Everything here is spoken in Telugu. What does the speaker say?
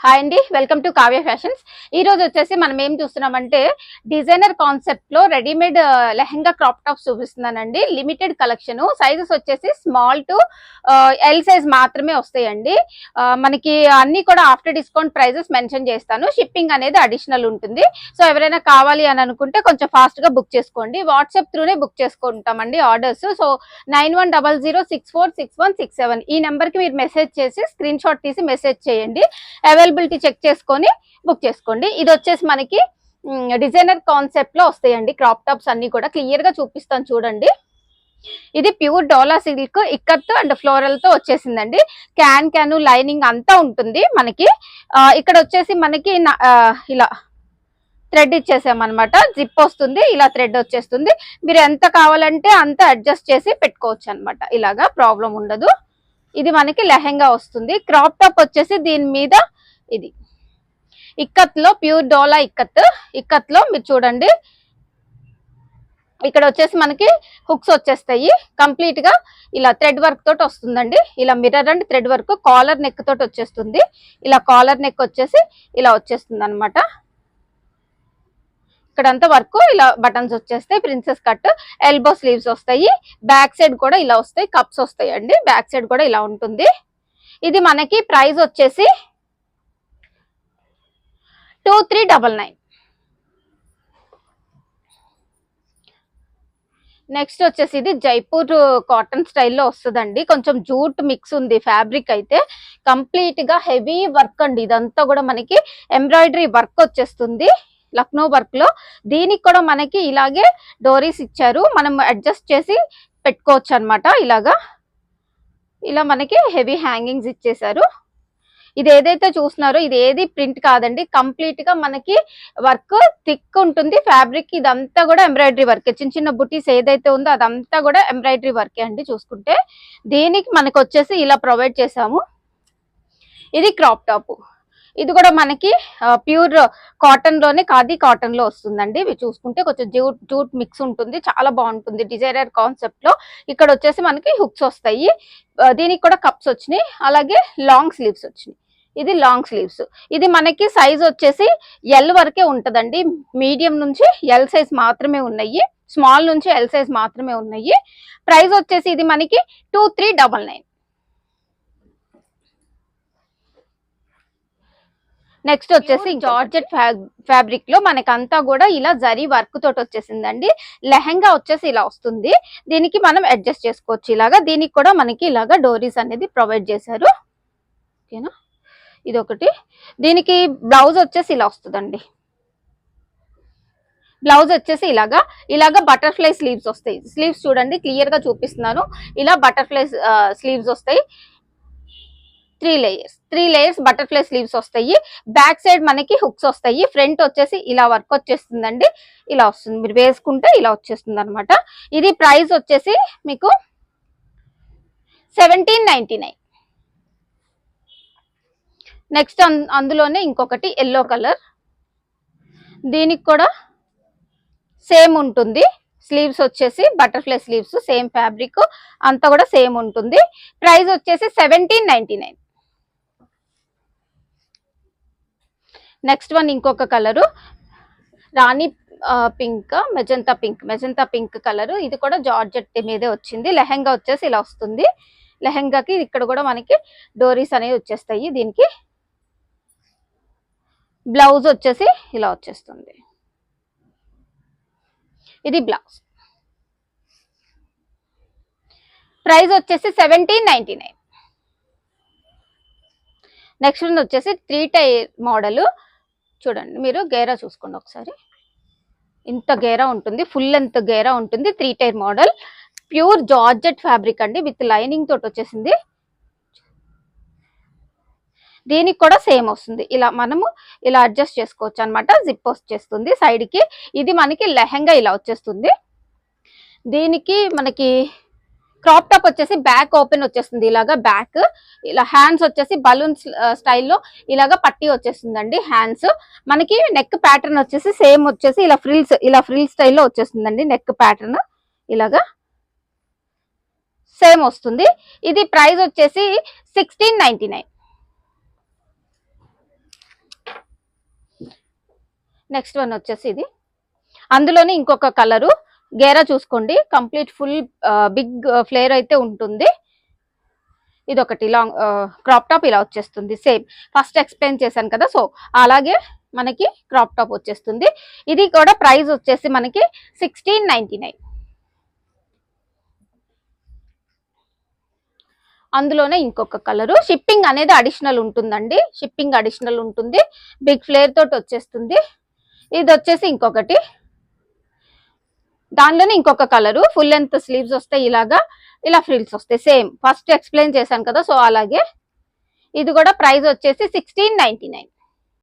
హాయ్ అండి, వెల్కమ్ టు కావ్య ఫ్యాషన్స్. ఈ రోజు వచ్చేసి మనం ఏం చూస్తున్నామంటే డిజైనర్ కాన్సెప్ట్ లో రెడీమేడ్ లెహంగా క్రాప్ టాప్స్ చూపిస్తున్నానండి. లిమిటెడ్ కలెక్షన్, సైజెస్ వచ్చేసి స్మాల్ టు ఎల్ సైజ్ మాత్రమే వస్తాయండి. మనకి అన్ని కూడా ఆఫ్టర్ డిస్కౌంట్ ప్రైజెస్ మెన్షన్ చేస్తాను. షిప్పింగ్ అనేది అడిషనల్ ఉంటుంది. సో ఎవరైనా కావాలి అని అనుకుంటే కొంచెం ఫాస్ట్ గా బుక్ చేసుకోండి. వాట్సాప్ త్రూనే బుక్ చేసుకుంటామండి ఆర్డర్స్. సో 9100646167 ఈ నెంబర్ కి మీరు మెసేజ్ చేసి స్క్రీన్ షాట్ తీసి మెసేజ్ చేయండి. అవైలబిలిటీ చెక్ చేసుకొని బుక్ చేసుకోండి. ఇది వచ్చేసి మనకి డిజైనర్ కాన్సెప్ట్ లో వస్తాయండి. క్రాప్ టాప్స్ అన్ని కూడా క్లియర్ గా చూపిస్తాను చూడండి. ఇది pure dola silk ikat and floral తో వచ్చేసిందండి. క్యాన్ లైనింగ్ అంతా ఉంటుంది మనకి. ఇక్కడ వచ్చేసి మనకి ఇలా థ్రెడ్ ఇచ్చేసామన్నమాట. జిప్ వస్తుంది, ఇలా థ్రెడ్ వచ్చేస్తుంది. మీరు ఎంత కావాలంటే అంత అడ్జస్ట్ చేసి పెట్టుకోవచ్చు అనమాట. ఇలాగా ప్రాబ్లం ఉండదు. ఇది మనకి లెహెంగా వస్తుంది. క్రాప్ టాప్ వచ్చేసి దీని మీద ఇది ఇక్కత్ లో ప్యూర్ డోలా ఇక్కత్ లో మీరు చూడండి, ఇక్కడ వచ్చేసి మనకి హుక్స్ వచ్చేస్తాయి. కంప్లీట్ గా ఇలా థ్రెడ్ వర్క్ తోటి వస్తుందండి. ఇలా mirror and thread work collar neck తోటి వచ్చేస్తుంది. ఇలా కాలర్ నెక్ వచ్చేసి ఇలా వచ్చేస్తుంది అనమాట. ఇక్కడంతా వర్క్ ఇలా బటన్స్ వచ్చేస్తాయి. ప్రిన్సెస్ కట్, ఎల్బో స్లీవ్స్ వస్తాయి. బ్యాక్ సైడ్ కూడా ఇలా వస్తాయి, కప్స్ వస్తాయి అండి. బ్యాక్ సైడ్ కూడా ఇలా ఉంటుంది. ఇది మనకి ప్రైస్ వచ్చేసి 2399. నెక్స్ట్ వచ్చేసి ఇది జైపూర్ కాటన్ స్టైల్లో వస్తుందండి. కొంచెం జూట్ మిక్స్ ఉంది ఫ్యాబ్రిక్ అయితే. కంప్లీట్ గా హెవీ వర్క్ అండి. ఇదంతా కూడా మనకి ఎంబ్రాయిడరీ వర్క్ వచ్చేస్తుంది, లక్నో వర్క్ లో. దీనికి కూడా మనకి ఇలాగే డోరీస్ ఇచ్చారు, మనం అడ్జస్ట్ చేసి పెట్టుకోవచ్చు అనమాట. ఇలాగా ఇలా మనకి హెవీ హ్యాంగింగ్స్ ఇచ్చేసారు. ఇది ఏదైతే చూస్తున్నారో ఇది ఏది ప్రింట్ కాదండి. కంప్లీట్ గా మనకి వర్క్ థిక్ ఉంటుంది ఫ్యాబ్రిక్. ఇదంతా కూడా ఎంబ్రాయిడరీ వర్క్. చిన్న చిన్న బుటీస్ ఏదైతే ఉందో అదంతా కూడా ఎంబ్రాయిడరీ వర్కే అండి. చూసుకుంటే దీనికి మనకు వచ్చేసి ఇలా ప్రొవైడ్ చేసాము. ఇది క్రాప్ టాప్. ఇది కూడా మనకి ప్యూర్ కాటన్ లోనే, ఖాదీ కాటన్ లో వస్తుందండి. ఇవి చూసుకుంటే కొంచెం జూట్ మిక్స్ ఉంటుంది, చాలా బాగుంటుంది డిజైనర్ కాన్సెప్ట్ లో. ఇక్కడ వచ్చేసి మనకి హుక్స్ వస్తాయి. దీనికి కూడా కప్స్ వచ్చినాయి, అలాగే లాంగ్ స్లీవ్స్ వచ్చినాయి. ఇది లాంగ్ స్లీవ్స్. ఇది మనకి సైజ్ వచ్చేసి ఎల్ వరకే ఉంటదండి. మీడియం నుంచి ఎల్ సైజ్ మాత్రమే ఉన్నాయి, స్మాల్ నుంచి ఎల్ సైజ్ మాత్రమే ఉన్నాయి. ప్రైస్ వచ్చేసి ఇది మనకి 2399. నెక్స్ట్ వచ్చేసి జార్జెట్ ఫ్యాబ్రిక్ లో మనకంతా కూడా ఇలా జరీ వర్క్ తోటి వచ్చేసిందండి. లెహంగా వచ్చేసి ఇలా వస్తుంది. దీనికి మనం అడ్జస్ట్ చేసుకోవచ్చు ఇలాగా. దీనికి కూడా మనకి ఇలాగా డోరీస్ అనేది ప్రొవైడ్ చేశారు. ఓకేనా, ఇది ఒకటి. దీనికి బ్లౌజ్ వచ్చేసి ఇలా వస్తుందండి. బ్లౌజ్ వచ్చేసి ఇలాగా బటర్ఫ్లై స్లీవ్స్ వస్తాయి. స్లీవ్స్ చూడండి, క్లియర్ గా చూపిస్తున్నాను. ఇలా బటర్ఫ్లై స్లీవ్స్ వస్తాయి. 3 లేయర్స్ బటర్ఫ్లై స్లీవ్స్ వస్తాయి. బ్యాక్ సైడ్ మనకి హుక్స్ వస్తాయి. ఫ్రంట్ వచ్చేసి ఇలా వర్క్ వచ్చేస్తుందండి. ఇలా వస్తుంది, మీరు వేసుకుంటే ఇలా వచ్చేస్తుంది అనమాట. ఇది ప్రైస్ వచ్చేసి మీకు 1799. నెక్స్ట్ అందులోనే ఇంకొకటి ఎల్లో కలర్. దీనికి కూడా సేమ్ ఉంటుంది. స్లీవ్స్ వచ్చేసి బటర్ఫ్లై స్లీవ్స్, సేమ్ ఫ్యాబ్రిక్ అంతా కూడా సేమ్ ఉంటుంది. ప్రైస్ వచ్చేసి 1799. నెక్స్ట్ వన్ ఇంకొక కలరు, రాణి పింక్, మెజంతా పింక్ కలర్. ఇది కూడా జార్జెట్ మీదే వచ్చింది. లెహంగా వచ్చేసి ఇలా వస్తుంది. లెహంగాకి ఇక్కడ కూడా మనకి డోరీస్ అనేవి వచ్చేస్తాయి. దీనికి బ్లౌజ్ వచ్చేసి ఇలా వచ్చేస్తుంది. ఇది బ్లౌజ్. ప్రైస్ వచ్చేసి 1799. నెక్స్ట్ వన్ వచ్చేసి 3 టైర్ మోడల్. చూడండి, మీరు గేరా చూసుకోండి ఒకసారి. ఇంత గేరా ఉంటుంది, ఫుల్ లెంత్ గేరా ఉంటుంది. 3 tier model, pure georgette fabric అండి, విత్ లైనింగ్ తోటి వచ్చేసింది. దీనికి కూడా సేమ్ వస్తుంది. ఇలా మనము ఇలా అడ్జస్ట్ చేసుకోవచ్చు అనమాట. జిప్ వచ్చేస్తుంది సైడ్ కి. ఇది మనకి లెహంగా ఇలా వచ్చేస్తుంది. దీనికి మనకి క్రాప్ టాప్ వచ్చేసి బ్యాక్ ఓపెన్ వచ్చేస్తుంది. ఇలాగా బ్యాక్, ఇలా హ్యాండ్స్ వచ్చేసి బలూన్ స్టైల్లో ఇలాగా పట్టి వచ్చేస్తుందండి. హ్యాండ్స్ మనకి నెక్ ప్యాటర్న్ వచ్చేసి సేమ్ వచ్చేసి ఇలా ఫ్రిల్స్ స్టైల్లో వచ్చేస్తుందండి. నెక్ ప్యాటర్న్ ఇలాగా సేమ్ వస్తుంది. ఇది ప్రైస్ వచ్చేసి 1699. నెక్స్ట్ వన్ వచ్చేసి ఇది, అందులోనే ఇంకొక కలరు గేరా చూసుకోండి, కంప్లీట్ ఫుల్ బిగ్ ఫ్లేర్ అయితే ఉంటుంది. ఇది ఒకటి లాంగ్ క్రాప్ టాప్ ఇలా వచ్చేస్తుంది. సేమ్ ఫస్ట్ ఎక్స్ప్లెయిన్ చేశాను కదా, సో అలాగే మనకి క్రాప్ టాప్ వచ్చేస్తుంది. ఇది కూడా ప్రైస్ వచ్చేసి మనకి 1699. అందులోనే ఇంకొక కలరు, షిప్పింగ్ అనేది అడిషనల్ ఉంటుందండి, షిప్పింగ్ అడిషనల్ ఉంటుంది. బిగ్ ఫ్లేర్ తోటి వచ్చేస్తుంది. ఇది వచ్చేసి ఇంకొకటి, దానిలోనే ఇంకొక కలరు, ఫుల్ లెంత్ స్లీవ్స్ వస్తాయి, ఇలాగా ఇలా ఫ్రిల్స్ వస్తాయి. సేమ్ ఫస్ట్ ఎక్స్ప్లెయిన్ చేశాను కదా, సో అలాగే ఇది కూడా ప్రైస్ వచ్చేసి 1699.